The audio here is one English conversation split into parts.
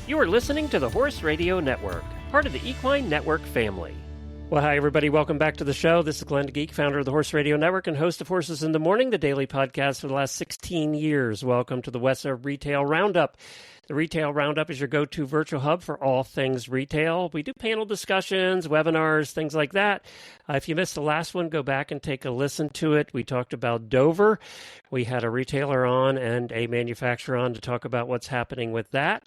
You are listening to the Horse Radio Network, part of the Equine Network family. Well, hi, everybody. Welcome back to the show. This is Glenn DeGeek, founder of the Horse Radio Network and host of Horses in the Morning, the daily podcast for the last 16 years. Welcome to the WESA Retail Roundup. The Retail Roundup is your go-to virtual hub for all things retail. We do panel discussions, webinars, things like that. If you missed the last one, go back and take a listen to it. We talked about Dover. We had a retailer on and a manufacturer on to talk about what's happening with that.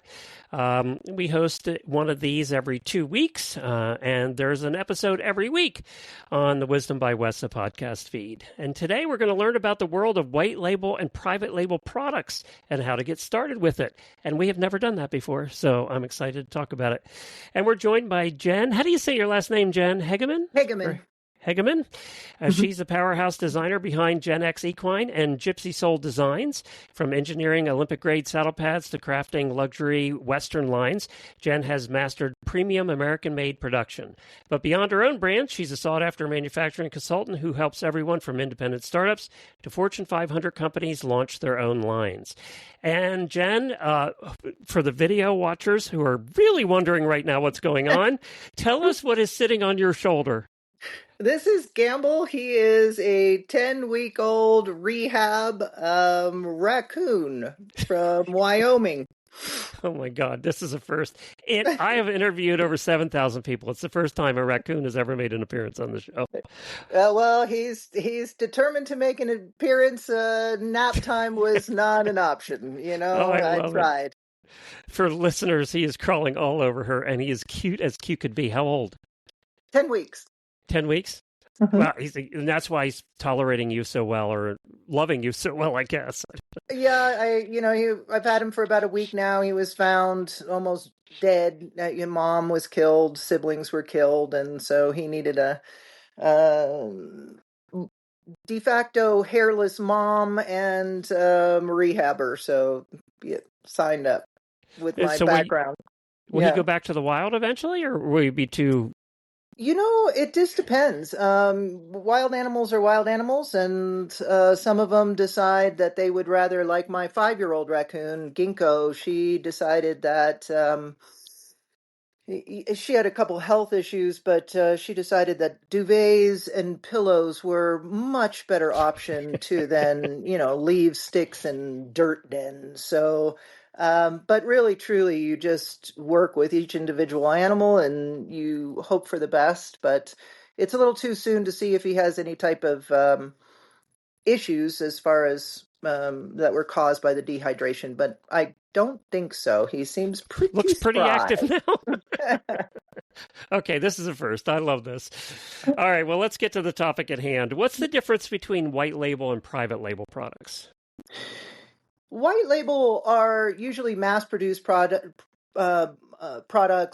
We host one of these every 2 weeks, and there's an episode every week on the Wisdom by WESA podcast feed. And today we're going to learn about the world of white label and private label products and how to get started with it. And we have never done that before, so I'm excited to talk about it. And we're joined by Jen. How do you say your last name, Jen? Hegeman? Hegeman. Hegeman. She's the powerhouse designer behind Gen X Equine and Gypsy Soul Designs. From engineering Olympic-grade saddle pads to crafting luxury Western lines, Jen has mastered premium American-made production. But beyond her own brand, she's a sought-after manufacturing consultant who helps everyone from independent startups to Fortune 500 companies launch their own lines. And Jen, for the video watchers who are really wondering right now what's going on, tell us what is sitting on your shoulder. This is Gamble. He is a 10-week-old rehab raccoon from Wyoming. Oh, my God. This is a first. And I have interviewed over 7,000 people. It's the first time a raccoon has ever made an appearance on the show. Well, he's determined to make an appearance. Nap time was not an option. You know, I tried. For listeners, he is crawling all over her, and he is cute as cute could be. How old? 10 weeks. 10 weeks? Mm-hmm. Wow, and that's why he's tolerating you so well, or loving you so well, I guess. Yeah, I've had him for about a week now. He was found almost dead. Your mom was killed, siblings were killed, and so he needed a de facto hairless mom and rehabber. So signed up with my background. Will he go back to the wild eventually, or will he be too... You know, it just depends. Wild animals are wild animals, and some of them decide that they would rather, like my 5-year-old raccoon, Ginkgo, she decided that she had a couple health issues, but she decided that duvets and pillows were much better option than, leave sticks and dirt dens. So... but really, truly, you just work with each individual animal and you hope for the best. But it's a little too soon to see if he has any type of issues as far as that were caused by the dehydration. But I don't think so. He seems looks pretty spry. Active now. Okay, this is a first. I love this. All right, well, let's get to the topic at hand. What's the difference between white label and private label products? White label are usually mass-produced products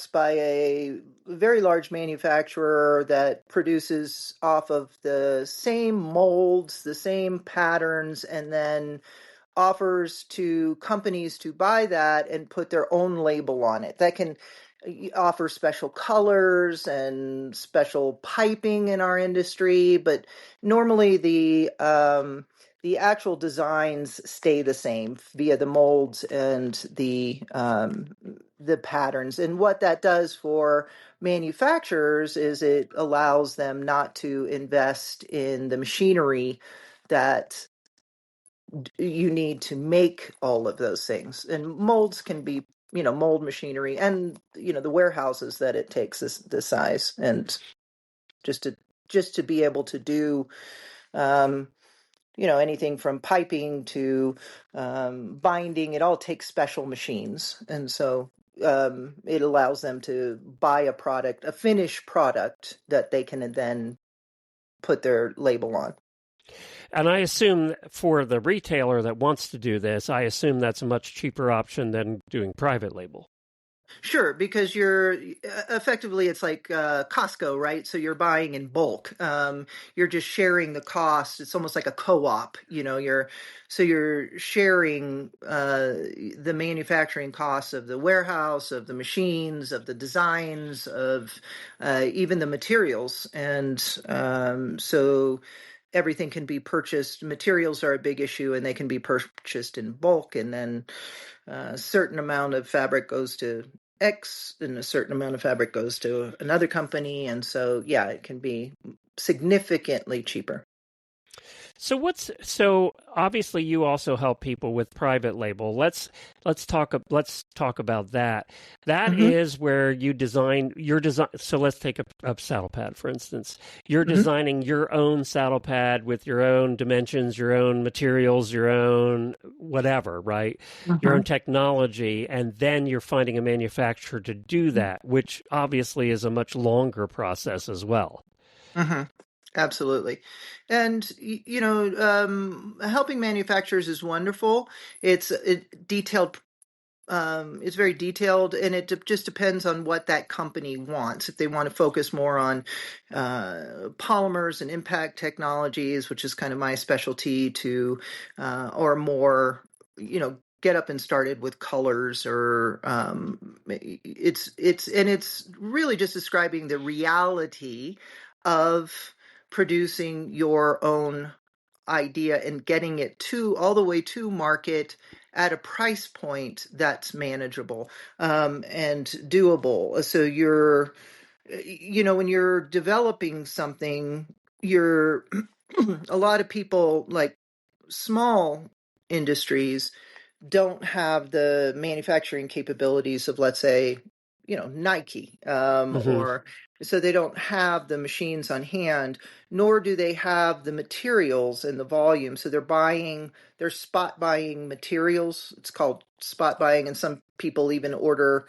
by a very large manufacturer that produces off of the same molds, the same patterns, and then offers to companies to buy that and put their own label on it. That can offer special colors and special piping in our industry, but normally the actual designs stay the same via the molds and the patterns. And what that does for manufacturers is it allows them not to invest in the machinery that you need to make all of those things. And molds can be, mold machinery and, the warehouses that it takes the size. And just to be able to do, anything from piping to binding, it all takes special machines. And so it allows them to buy a finished product that they can then put their label on. And I assume for the retailer that wants to do this, I assume that's a much cheaper option than doing private label. Sure, because you're effectively, it's like Costco, right? So you're buying in bulk. You're just sharing the cost. It's almost like a co-op, you're sharing the manufacturing costs of the warehouse, of the machines, of the designs, of even the materials. And so everything can be purchased. Materials are a big issue, and they can be purchased in bulk, and then a certain amount of fabric goes to X and a certain amount of fabric goes to another company. And so, yeah, it can be significantly cheaper. So obviously you also help people with private label. Let's talk about that. That Mm-hmm. is where you design your design. So let's take a saddle pad, for instance. You're Mm-hmm. designing your own saddle pad with your own dimensions, your own materials, your own whatever, right? Your own Mm-hmm. technology, and then you're finding a manufacturer to do that, which obviously is a much longer process as well. Mm-hmm. Absolutely. And, helping manufacturers is wonderful. It's detailed. It's very detailed, and it just depends on what that company wants. If they want to focus more on polymers and impact technologies, which is kind of my specialty, or more, get up and started with colors, or it's really just describing the reality of producing your own idea and getting it all the way to market at a price point that's manageable, and doable. So when you're developing something, you're a lot of people, like small industries, don't have the manufacturing capabilities of, let's say, Nike, Mm-hmm. or so they don't have the machines on hand, nor do they have the materials and the volume. So they're spot buying materials. It's called spot buying, and some people even order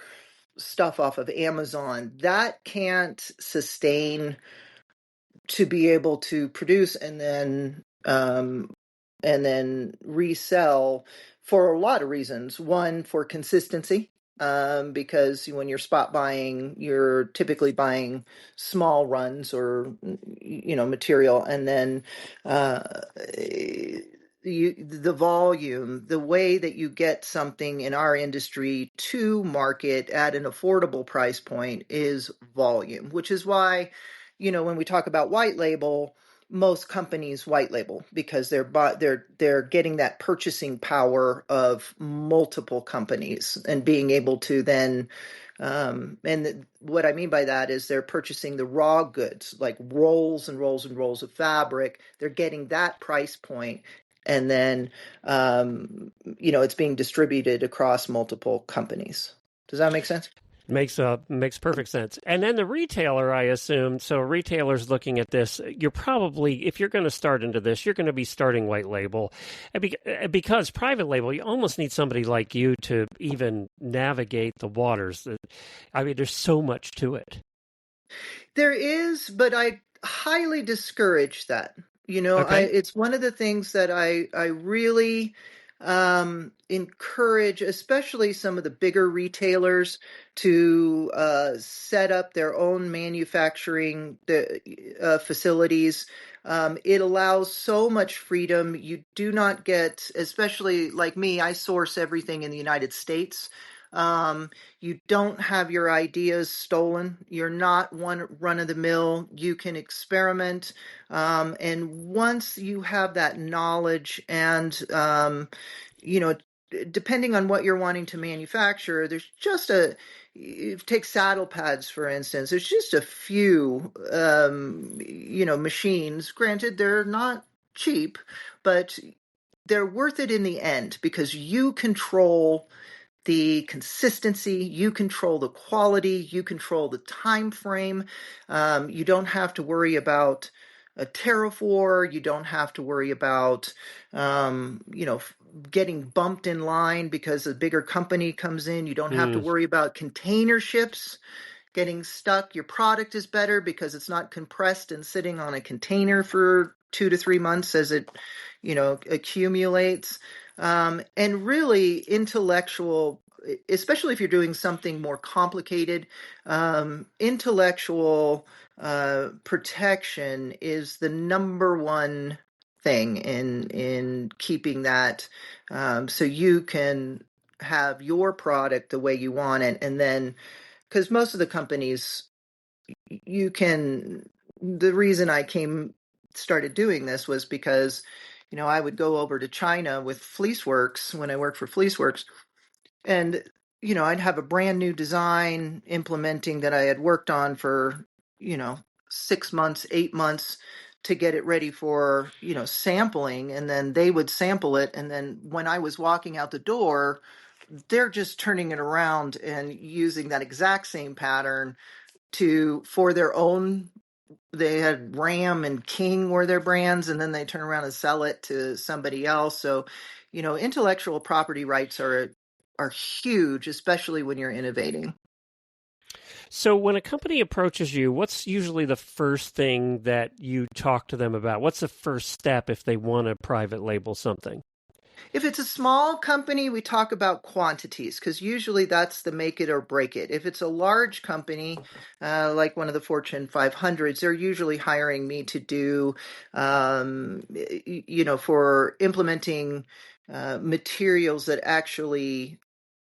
stuff off of Amazon. That can't sustain to be able to produce and then resell, for a lot of reasons. One, for consistency, because when you're spot buying, you're typically buying small runs, or material, and then the volume, the way that you get something in our industry to market at an affordable price point is volume, which is why, when we talk about white label, most companies white label, because they're getting that purchasing power of multiple companies, and being able to then, what I mean by that is they're purchasing the raw goods, like rolls and rolls and rolls of fabric. They're getting that price point, and then it's being distributed across multiple companies. Does that make sense? Makes perfect sense. And then the retailer, I assume, so a retailer's looking at this. You're probably, if you're going to start into this, you're going to be starting white label, because private label, you almost need somebody like you to even navigate the waters. I mean, there's so much to it. There is, but I highly discourage that. Okay. It's one of the things that I really encourage, especially some of the bigger retailers, to set up their own manufacturing facilities. It allows so much freedom. You do not get, especially like me, I source everything in the United States. You don't have your ideas stolen. You're not one run of the mill. You can experiment. And once you have that knowledge, and, you know, depending on what you're wanting to manufacture, there's just take saddle pads, for instance. There's just a few, machines. Granted, they're not cheap, but they're worth it in the end, because you control the consistency, you control the quality, you control the time frame. You don't have to worry about a tariff war. You don't have to worry about, getting bumped in line because a bigger company comes in. You don't have to Mm, worry about container ships getting stuck. Your product is better because it's not compressed and sitting on a container for 2 to 3 months as it, accumulates. And really intellectual, especially if you're doing something more complicated, intellectual protection is the number one thing in keeping that, so you can have your product the way you want it. And then, because most of the companies, the reason I came started doing this was because, I would go over to China with Fleeceworks when I worked for Fleeceworks, and, I'd have a brand new design implementing that I had worked on for, 6 months, 8 months to get it ready for, sampling. And then they would sample it. And then when I was walking out the door, they're just turning it around and using that exact same pattern for their own. They had Ram and King were their brands, and then they turn around and sell it to somebody else. So, intellectual property rights are huge, especially when you're innovating. So when a company approaches you, what's usually the first thing that you talk to them about? What's the first step if they want to private label something? If it's a small company, we talk about quantities because usually that's the make it or break it. If it's a large company, like one of the Fortune 500s, they're usually hiring me to do, for implementing materials that actually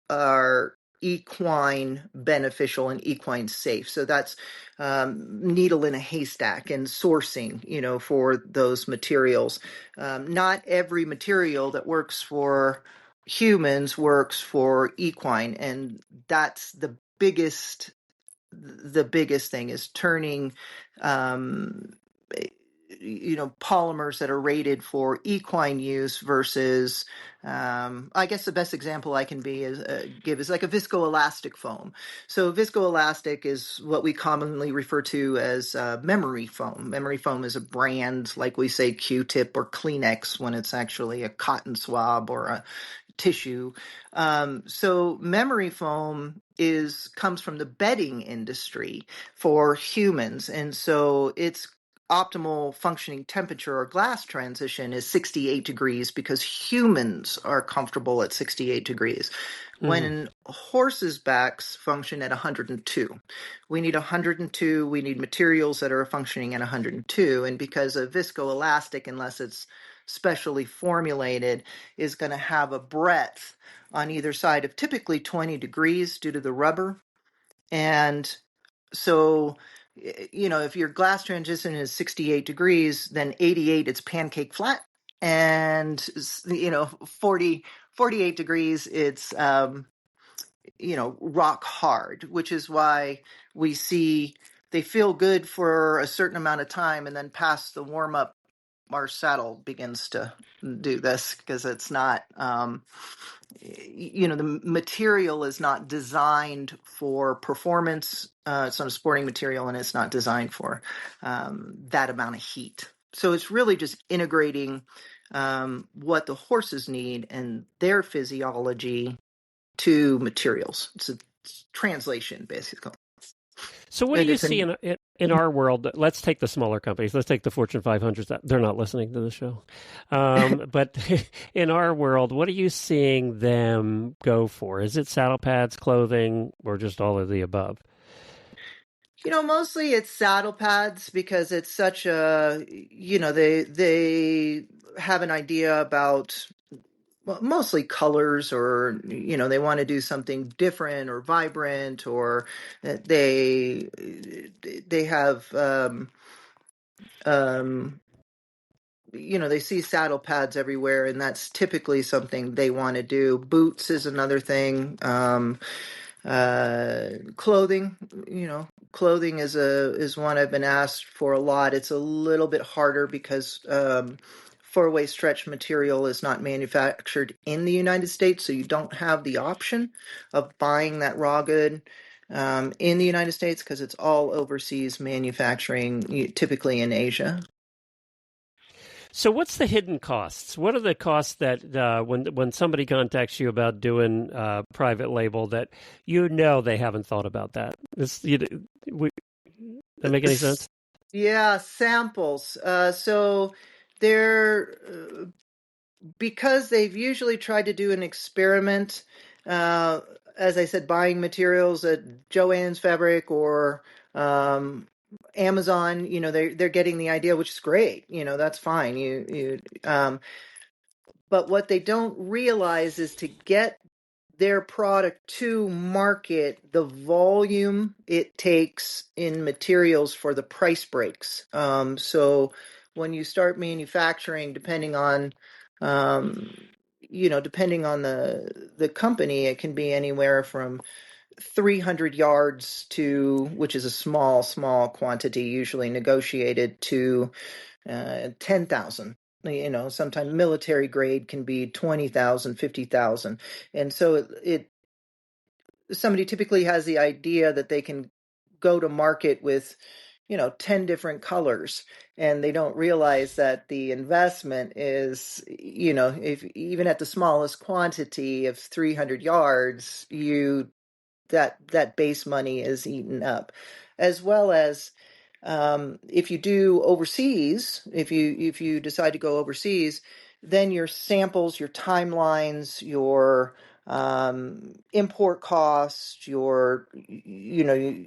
are equine beneficial and equine safe. So that's needle in a haystack and sourcing, for those materials. Not every material that works for humans works for equine, and that's the biggest thing is turning polymers that are rated for equine use versus I guess the best example I can give is like a viscoelastic foam. So viscoelastic is what we commonly refer to as memory foam. Memory foam is a brand, like we say Q-tip or Kleenex, when it's actually a cotton swab or a tissue. So memory foam comes from the bedding industry for humans, and so its optimal functioning temperature or glass transition is 68 degrees because humans are comfortable at 68 degrees. When horses' backs function at 102, we need 102. We need materials that are functioning at 102, and because of viscoelastic, unless it's specially formulated, is going to have a breadth on either side of typically 20 degrees due to the rubber. And so, if your glass transition is 68 degrees, then 88, it's pancake flat. And, 48 degrees, it's, rock hard, which is why we see they feel good for a certain amount of time. And then past the warm up, our saddle begins to do this because it's not, the material is not designed for performance. It's not a sporting material, and it's not designed for that amount of heat. So it's really just integrating what the horses need and their physiology to materials. It's a translation, basically. So what do And you it's see in our world? Let's take the smaller companies. Let's take the Fortune 500s. They're not listening to the show. But in our world, what are you seeing them go for? Is it saddle pads, clothing, or just all of the above? Mostly it's saddle pads because it's such a, they have an idea about, well, mostly colors, or they want to do something different or vibrant, or they have they see saddle pads everywhere, and that's typically something they want to do. Boots is another thing. Clothing, clothing is one I've been asked for a lot. It's a little bit harder because four-way stretch material is not manufactured in the United States, so you don't have the option of buying that raw good in the United States because it's all overseas manufacturing, typically in Asia. So what's the hidden costs? What are the costs that when somebody contacts you about doing private label that they haven't thought about that? That make any sense? Yeah, samples. So they're because they've usually tried to do an experiment, as I said, buying materials at Joann's Fabric or Amazon. They're getting the idea, which is great. That's fine. But what they don't realize is to get their product to market, the volume it takes in materials for the price breaks. So when you start manufacturing, depending on depending on the company, it can be anywhere from 300 yards to, which is a small quantity, usually negotiated, to 10,000. Sometimes military grade can be 20,000, 50,000. And so somebody typically has the idea that they can go to market with 10 different colors, and they don't realize that the investment is, if even at the smallest quantity of 300 yards, that base money is eaten up, as well as if you do overseas, if you decide to go overseas, then your samples, your timelines, your import cost, the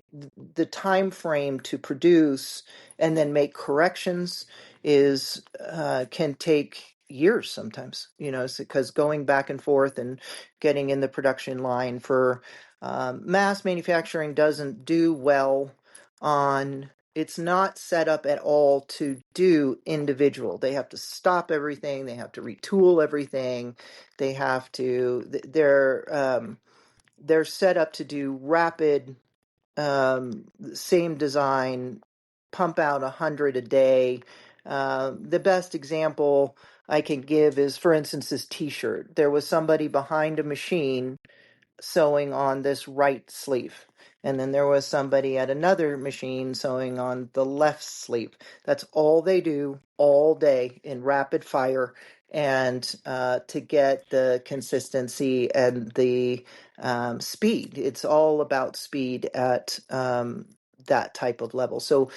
time frame to produce and then make corrections is can take years sometimes, because going back and forth and getting in the production line for mass manufacturing doesn't do well on. It's not set up at all to do individual. They have to stop everything. They have to retool everything. They have to. They're set up to do rapid, same design, pump out 100 a day. The best example I can give is, for instance, this T-shirt. There was somebody behind a machine sewing on this right sleeve. And then there was somebody at another machine sewing on the left sleeve. That's all they do all day in rapid fire. And to get the consistency and the speed, it's all about speed at that type of level. So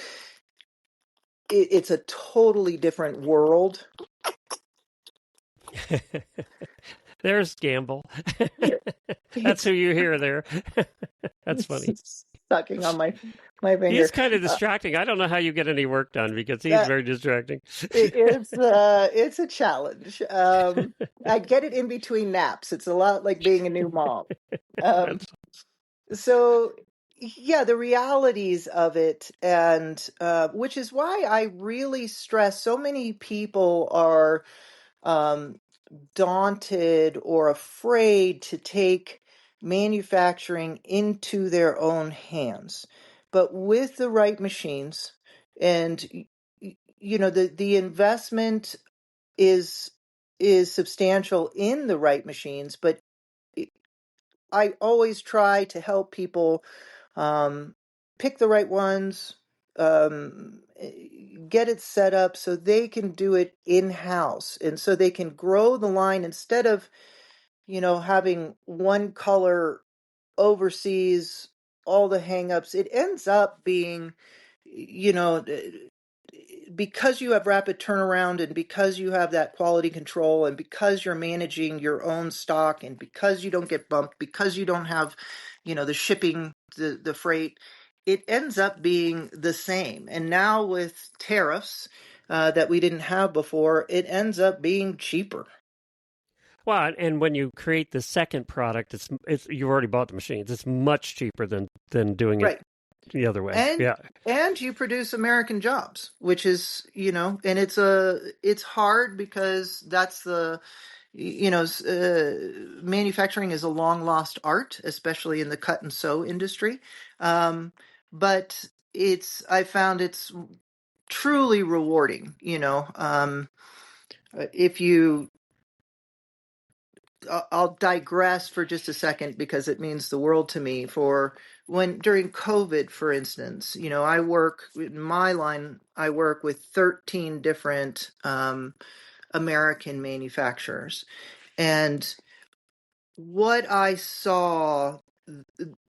it's a totally different world. There's Gamble. That's who you hear there. That's funny. Sucking on my finger. He's kind of distracting. I don't know how you get any work done because he's very distracting. It's a challenge. I get it in between naps. It's a lot like being a new mom. So yeah, the realities of it, and which is why I really stress, so many people are daunted or afraid to take manufacturing into their own hands. But with the right machines, and the investment is substantial in the right machines, but I always try to help people pick the right ones, get it set up so they can do it in-house, and so they can grow the line instead of having one color overseas, all the hangups. It ends up being, because you have rapid turnaround, and because you have that quality control, and because you're managing your own stock, and because you don't get bumped, because you don't have, the shipping, the freight, it ends up being the same. And now with tariffs that we didn't have before, it ends up being cheaper. Well, and when you create the second product, it's you've already bought the machines. It's much cheaper than doing it the other way. And you produce American jobs, which is, and it's hard because that's manufacturing is a long lost art, especially in the cut and sew industry. But I found it's truly rewarding, if you I'll digress for just a second because it means the world to me. For during COVID, for instance, I work in my line. I work with 13 different American manufacturers, and what I saw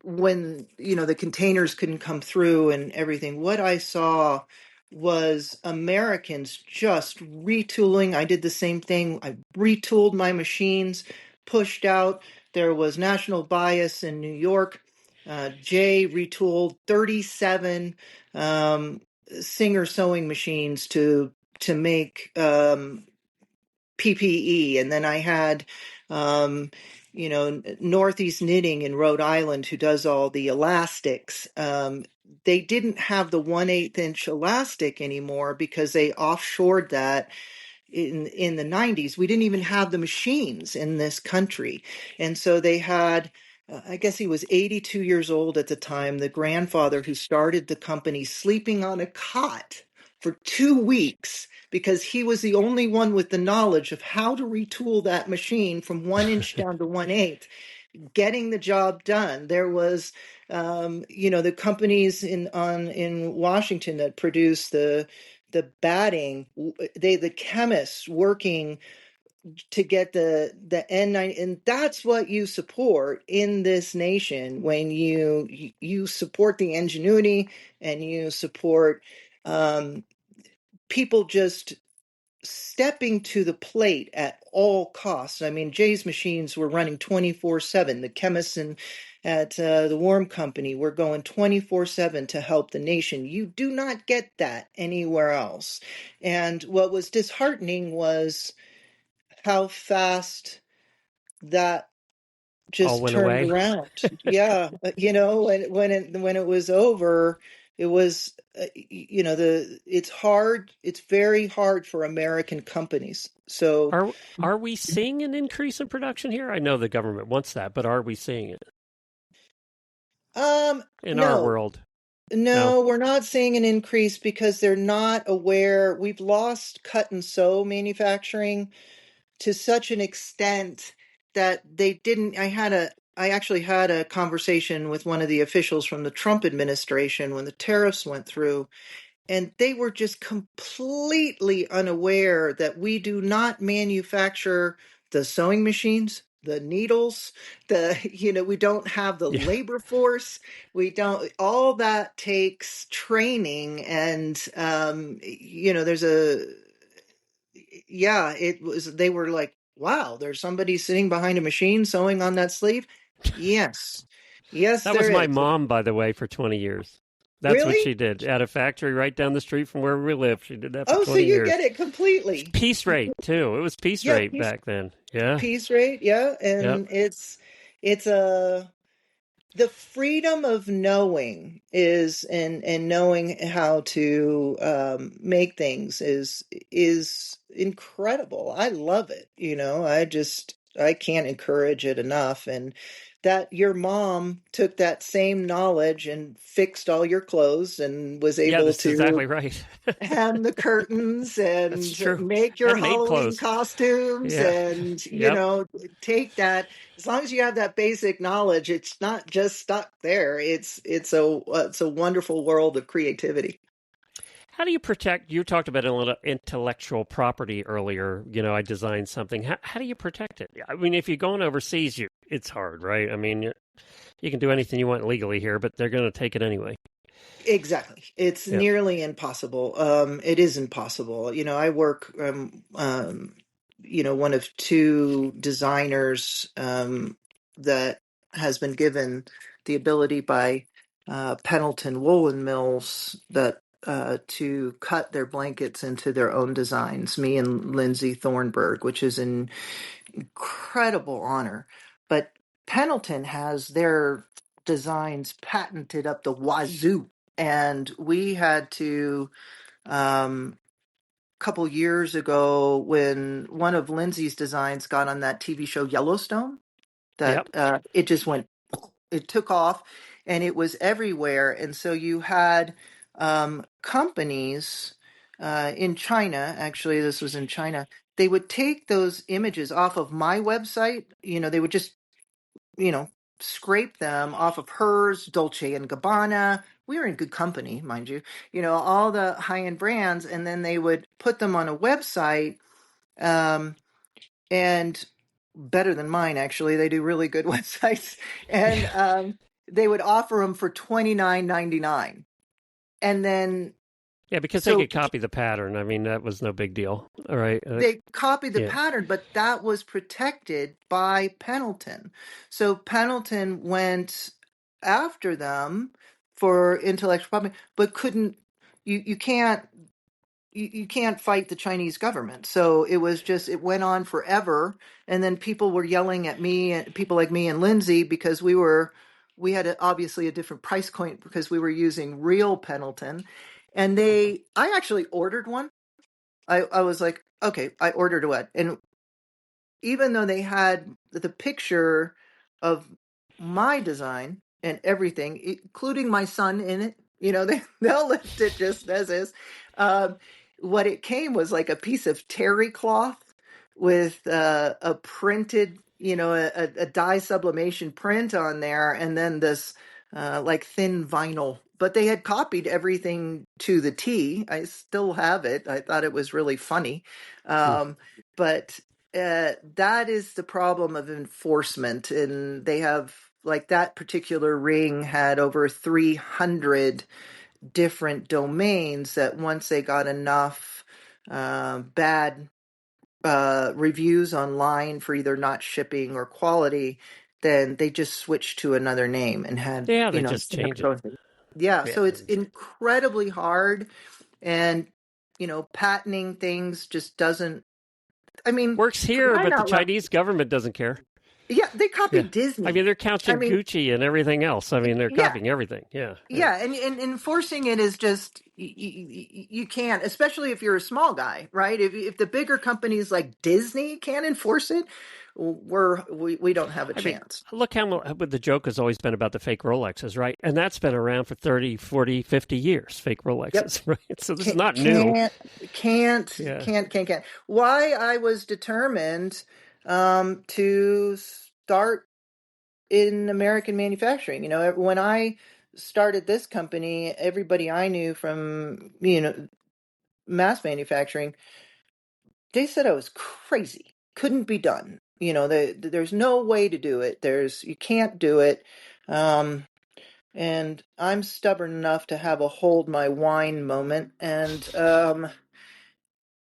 when the containers couldn't come through and everything, what I saw was Americans just retooling. I did the same thing. I retooled my machines, pushed out. There was national bias in New York. Jay retooled 37 Singer sewing machines to make PPE, and then I had Northeast Knitting in Rhode Island, who does all the elastics, they didn't have the 1/8 inch elastic anymore because they offshored that in the 90s. We didn't even have the machines in this country. And so they had, I guess he was 82 years old at the time, the grandfather who started the company, sleeping on a cot for 2 weeks because he was the only one with the knowledge of how to retool that machine from 1 inch down to 1/8, getting the job done. There was, the companies in Washington that produce the batting, the chemists working to get the N9, and that's what you support in this nation when you support the ingenuity and you support people just stepping to the plate at all costs. I mean, Jay's machines were running 24/7. The chemists at the Warm Company were going 24/7 to help the nation. You do not get that anywhere else. And what was disheartening was how fast that All just went turned away. around. Yeah, when it was over, it was it's hard. It's very hard for American companies. So Are we seeing an increase in production here? I know the government wants that, but are we seeing it in our no. world? No. No, we're not seeing an increase because they're not aware. We've lost cut and sew manufacturing to such an extent that they didn't. I actually had a conversation with one of the officials from the Trump administration when the tariffs went through, and they were just completely unaware that we do not manufacture the sewing machines, the needles, we don't have the Yeah. labor force. We don't, all that takes training. And, there's they were like, wow, there's somebody sitting behind a machine sewing on that sleeve. Yes. Yes, That there was my is. mom, by the way, for 20 years. That's what Really? she did at a factory right down the street from where we live. She did that for Oh, so 20 you years. get it completely. Piece rate, too. It was piece Yeah, rate back then. Yeah. piece rate, yeah, Yep. and it's a the freedom of knowing is and knowing how to make things is incredible. I love it. I can't encourage it enough. And that your mom took that same knowledge and fixed all your clothes and was Yeah, able that's to exactly right. hem the curtains That's and true. make your And made Halloween clothes. costumes Yeah. and, Yep. take that. As long as you have that basic knowledge, it's not just stuck there. It's a wonderful world of creativity. How do you protect? You talked about intellectual property earlier. I designed something. How do you protect it? I mean, if you're going overseas, it's hard, right? I mean, you can do anything you want legally here, but they're going to take it anyway. Exactly. It's Yep. nearly impossible. It is impossible. I work, one of two designers that has been given the ability by Pendleton Woolen Mills that to cut their blankets into their own designs, me and Lindsay Thornburg, which is an incredible honor. But Pendleton has their designs patented up the wazoo. And we had to, couple years ago, when one of Lindsay's designs got on that TV show Yellowstone, Yep. that it just went, it took off and it was everywhere. And so you had companies in China, actually, this was in China, they would take those images off of my website. They would just, you know, scrape them off of hers, Dolce and Gabbana. We were in good company, mind you, all the high end brands. And then they would put them on a website. And better than mine, actually. They do really good websites. And Yeah. they would offer them for $29.99. And then, Yeah, because they so could copy the pattern. I mean, that was no big deal. All right. they copied the Yeah. pattern, but that was protected by Pendleton. So Pendleton went after them for intellectual property, but couldn't, you can't, you can't fight the Chinese government. So it went on forever. And then people were yelling at me, people like me and Lindsay, because we were we had obviously a different price point because we were using real Pendleton. And I actually ordered one. I was like, okay, I ordered one. And even though they had the picture of my design and everything, including my son in it, they'll list it just as is. What it came was like a piece of terry cloth with a printed, a dye sublimation print on there, and then this like thin vinyl. But they had copied everything to the T. I still have it. I thought it was really funny. But that is the problem of enforcement. And they have, like, that particular ring had over 300 different domains that once they got enough bad reviews online for either not shipping or quality, then they just switched to another name and had, they just change it. Yeah, so it's incredibly hard, and patenting things just doesn't. I mean, works here, but the Chinese government doesn't care. Yeah, they copied Disney. I mean, they're counting Gucci and everything else. I mean, they're copying everything. Yeah, and enforcing it is just you can't, especially if you're a small guy, right? If the bigger companies like Disney can't enforce it, we don't have a chance. Look how the joke has always been about the fake Rolexes, right? And that's been around for 30, 40, 50 years, fake Rolexes, right? So this is not new. Can't. Why I was determined to start in American manufacturing. When I started this company, everybody I knew from, mass manufacturing, they said I was crazy. Couldn't be done. There's no way to do it. You can't do it. And I'm stubborn enough to have a hold my wine moment and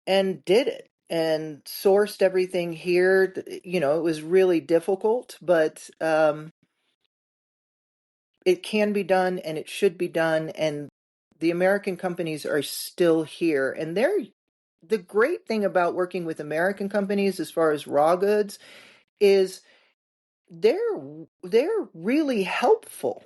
did it and sourced everything here. It was really difficult, but it can be done and it should be done. And the American companies are still here. And the great thing about working with American companies as far as raw goods is they're really helpful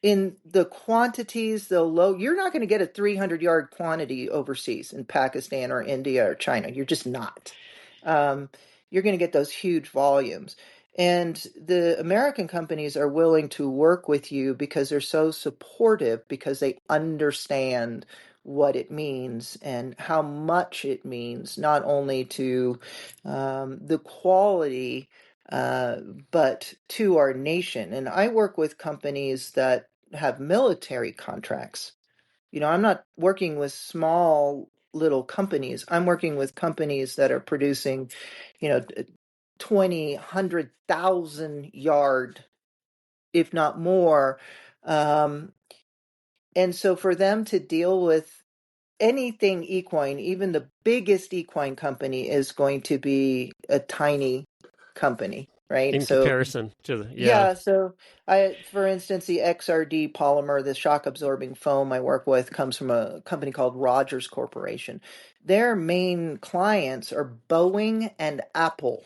in the quantities. You're not going to get a 300-yard quantity overseas in Pakistan or India or China. You're just not. You're going to get those huge volumes. And the American companies are willing to work with you because they're so supportive, because they understand what it means and how much it means, not only to the quality, but to our nation. And I work with companies that have military contracts. I'm not working with small little companies. I'm working with companies that are producing, 20, 100,000 yard, if not more. And so for them to deal with anything equine, even the biggest equine company is going to be a tiny company, right? In comparison to so for instance, the XRD polymer, the shock absorbing foam I work with, comes from a company called Rogers Corporation. Their main clients are Boeing and Apple.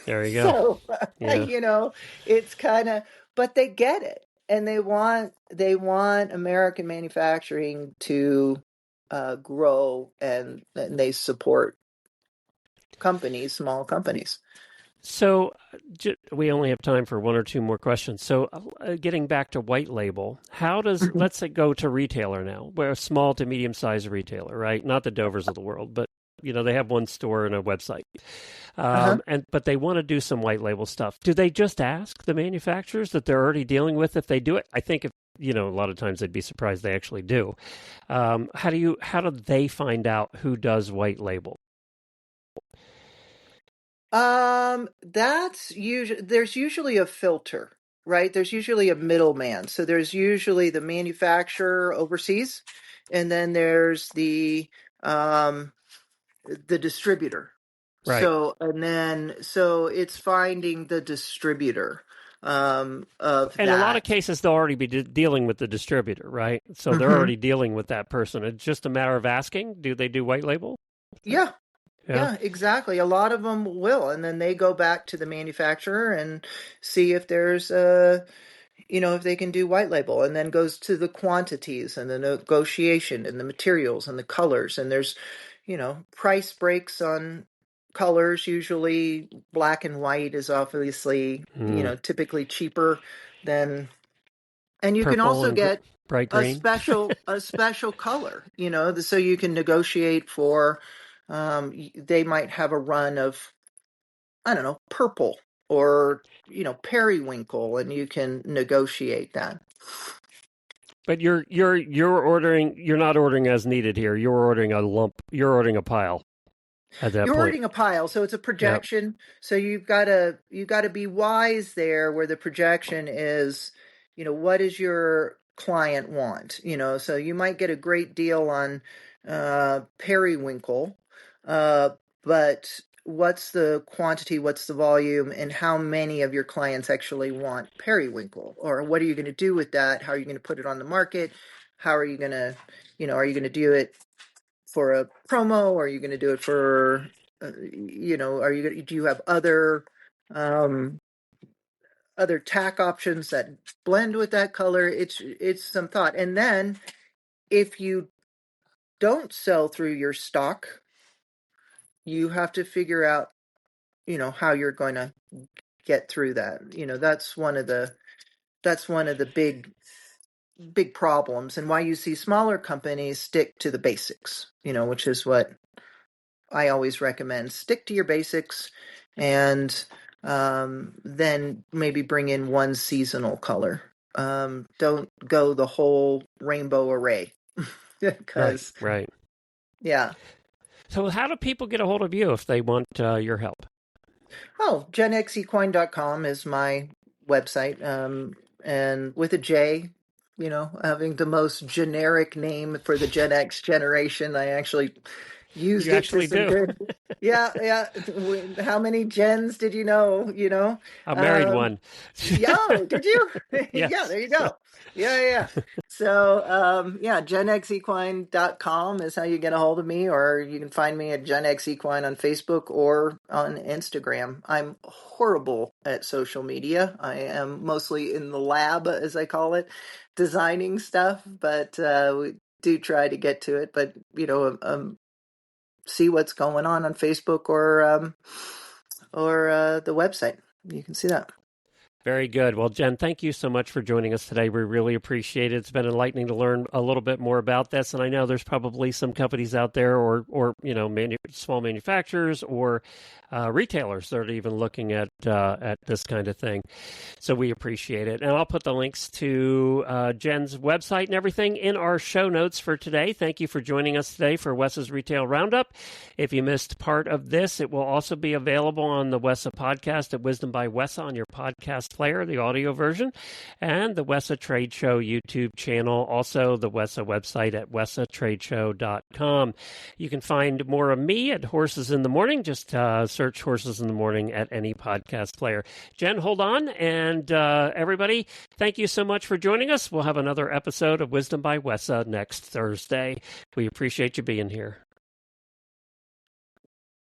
There you go. So, it's kind of, but they get it, and they want American manufacturing to grow, and they support small companies. So we only have time for one or two more questions. So getting back to white label, how does, let's say, go to retailer now? We're a small to medium-sized retailer, right? Not the Dovers of the world, but, they have one store and a website. But they want to do some white label stuff. Do they just ask the manufacturers that they're already dealing with if they do it? I think a lot of times they'd be surprised they actually do. How do they find out who does white label? There's usually a filter, right? There's usually a middleman. So there's usually the manufacturer overseas, and then there's the distributor. Right. So it's finding the distributor of that. In a lot of cases, they'll already be dealing with the distributor, right? So they're already dealing with that person. It's just a matter of asking, do they do white label? Yeah, exactly. A lot of them will, and then they go back to the manufacturer and see if there's if they can do white label, and then goes to the quantities and the negotiation and the materials and the colors. And there's, price breaks on colors. Usually black and white is obviously, typically cheaper than, and you can Purple also and get bright a green. special color, so you can negotiate for, they might have a run of, I don't know, purple or, periwinkle, and you can negotiate that. But you're ordering. You're not ordering as needed here. You're ordering a lump. You're ordering a pile at that You're point. ordering a pile, so it's a Yep. projection. So you've got to be wise there, where the projection is, what does your client want? So you might get a great deal on periwinkle, but what's the quantity, what's the volume, and how many of your clients actually want periwinkle? Or what are you going to do with that? How are you going to put it on the market? How are you going to, are you going to do it for a promo? Or are you going to do it for, do you have other tack options that blend with that color? It's some thought. And then if you don't sell through your stock, you have to figure out, how you're going to get through that. That's one of the big problems, and why you see smaller companies stick to the basics, which is what I always recommend. Stick to your basics, and then maybe bring in one seasonal color. Don't go the whole rainbow array, because Right. yeah. So how do people get a hold of you if they want your help? Oh, genxequine.com is my website, and with a J, having the most generic name for the Gen X generation. I actually used You it to actually some do. good. Yeah. How many gens did you know? I married one. Yo, did you? Yes. Yeah, there you go. Yeah. So, genxequine.com is how you get a hold of me, or you can find me at genxequine on Facebook or on Instagram. I'm horrible at social media. I am mostly in the lab, as I call it, designing stuff, but we do try to get to it. But, see what's going on Facebook or the website. You can see that. Very good. Well, Jen, thank you so much for joining us today. We really appreciate it. It's been enlightening to learn a little bit more about this. And I know there's probably some companies out there or small manufacturers or retailers that are even looking at this kind of thing. So we appreciate it. And I'll put the links to Jen's website and everything in our show notes for today. Thank you for joining us today for WESA's Retail Roundup. If you missed part of this, it will also be available on the WESA podcast at Wisdom by WESA on your podcast player, the audio version, and the WESA Trade Show YouTube channel, also the WESA website at wesatradeshow.com. You can find more of me at Horses in the Morning. Just search Horses in the Morning at any podcast player. Jen, hold on. And everybody, thank you so much for joining us. We'll have another episode of Wisdom by WESA next Thursday. We appreciate you being here.